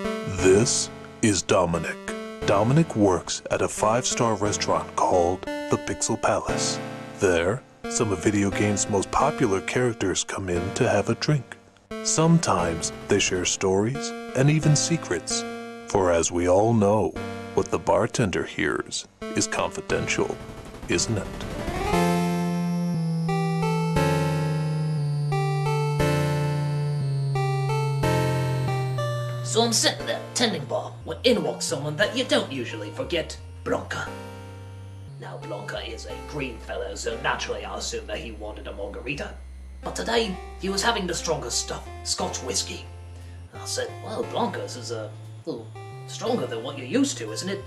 This is Dominic. Dominic works at a 5-star restaurant called the Pixel Palace. There, some of video games' most popular characters come in to have a drink. Sometimes they share stories and even secrets, for as we all know, what the bartender hears is confidential, isn't it? So I'm sitting there, tending bar, when in walks someone that you don't usually forget, Blanka. Now Blanka is a green fellow, so naturally I assumed that he wanted a margarita. But today, he was having the strongest stuff, Scotch whiskey. I said, well, Blanka, this is a little stronger than what you're used to, isn't it?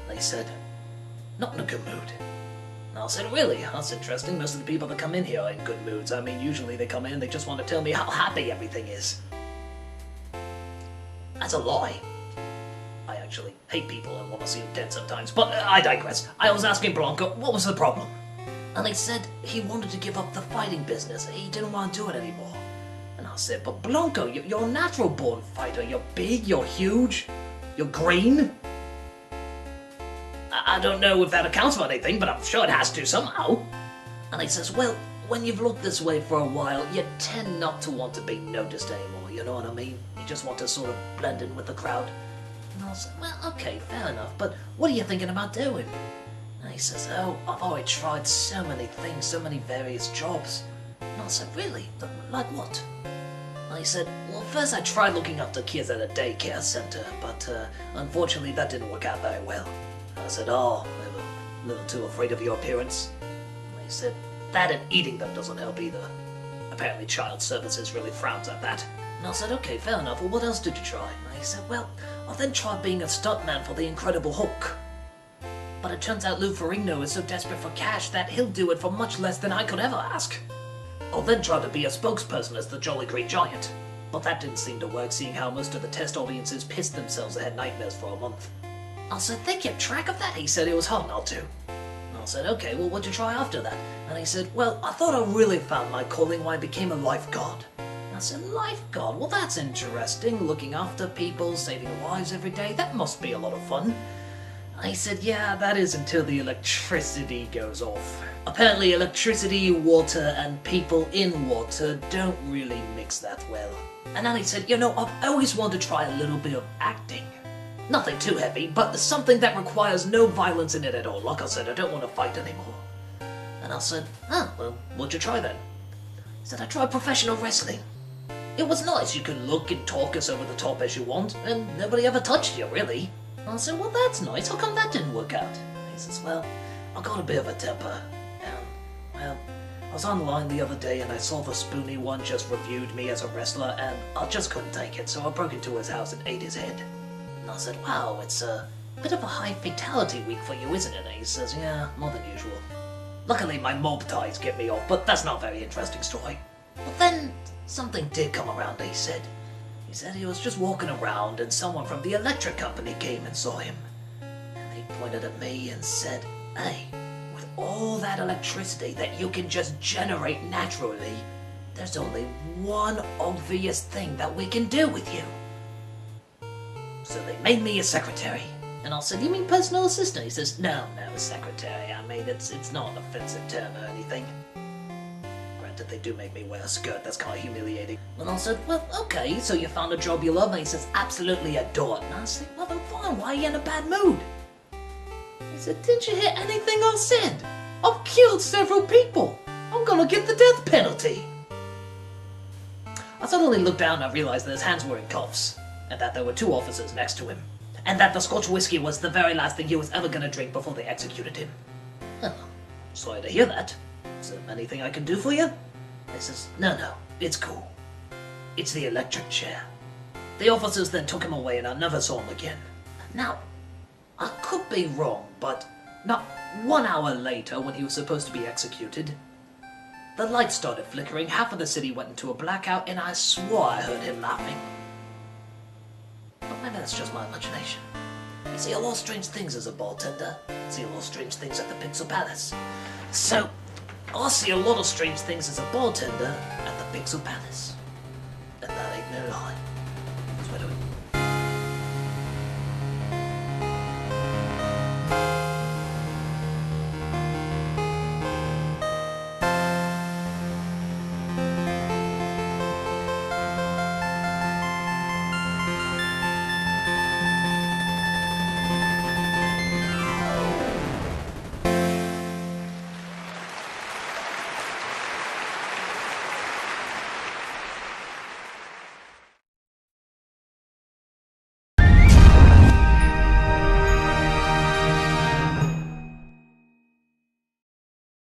They said, not in a good mood. And I said, really? That's interesting. Most of the people that come in here are in good moods. I mean, usually they come in, they just want to tell me how happy everything is. That's a lie. I actually hate people and want to see them dead sometimes, but I digress. I was asking Blanka, what was the problem? And they said he wanted to give up the fighting business. He didn't want to do it anymore. And I said, but Blanka, you're a natural-born fighter. You're big, you're huge, you're green. I don't know if that accounts for anything, but I'm sure it has to somehow. And he says, well, when you've looked this way for a while, you tend not to want to be noticed anymore, you know what I mean? You just want to sort of blend in with the crowd. And I said, well, okay, fair enough, but what are you thinking about doing? And he says, oh, I've already tried so many things, so many various jobs. And I said, really? Like what? And he said, well, first I tried looking after kids at a daycare center, but unfortunately that didn't work out very well. And I said, oh, I'm a little too afraid of your appearance. And he said, that and eating them doesn't help either. Apparently child services really frowns at that. And I said, okay, fair enough, well, what else did you try? And he said, well, I then tried being a stuntman for the Incredible Hulk. But it turns out Lou Ferrigno is so desperate for cash that he'll do it for much less than I could ever ask. I then tried to be a spokesperson as the Jolly Green Giant. But that didn't seem to work, seeing how most of the test audiences pissed themselves and had nightmares for a month. I said, they kept track of that? He said it was hard not to. And I said, okay, well, what'd you try after that? And he said, well, I thought I really found my calling when I became a lifeguard. And I said, lifeguard? Well, that's interesting. Looking after people, saving lives every day, that must be a lot of fun. And he said, yeah, that is until the electricity goes off. Apparently electricity, water, and people in water don't really mix that well. And then he said, you know, I've always wanted to try a little bit of acting. Nothing too heavy, but something that requires no violence in it at all. Like I said, I don't want to fight anymore. And I said, well, what'd you try then? He said, I tried professional wrestling. It was nice. You can look and talk as over the top as you want, and nobody ever touched you, really. And I said, well, that's nice. How come that didn't work out? And he says, well, I got a bit of a temper. And, well, I was online the other day and I saw the Spoony one just reviewed me as a wrestler, and I just couldn't take it, so I broke into his house and ate his head. And I said, wow, it's a bit of a high fatality week for you, isn't it? And he says, yeah, more than usual. Luckily my mob ties get me off, but that's not a very interesting story. But then something did come around, he said. He said he was just walking around and someone from the electric company came and saw him. And he pointed at me and said, hey, with all that electricity that you can just generate naturally, there's only one obvious thing that we can do with you. So they made me a secretary. And I said, you mean personal assistant? He says, no, secretary. I mean, it's not an offensive term or anything. Granted, they do make me wear a skirt. That's kind of humiliating. And I said, well, okay, so you found a job you love? And he says, absolutely adore it. And I said, well, then fine. Why are you in a bad mood? He said, didn't you hear anything I said? I've killed several people. I'm gonna get the death penalty. I suddenly looked down and I realized that his hands were in cuffs, and that there were 2 officers next to him, and that the Scotch whiskey was the very last thing he was ever gonna drink before they executed him. Oh, sorry to hear that. Is there anything I can do for you? He says, no, it's cool. It's the electric chair. The officers then took him away and I never saw him again. Now, I could be wrong, but not 1 hour later, when he was supposed to be executed, the lights started flickering, half of the city went into a blackout, and I swore I heard him laughing. But maybe that's just my imagination. You see a lot of strange things as a bartender. You see a lot of strange things at the Pixel Palace. So, I see a lot of strange things as a bartender at the Pixel Palace.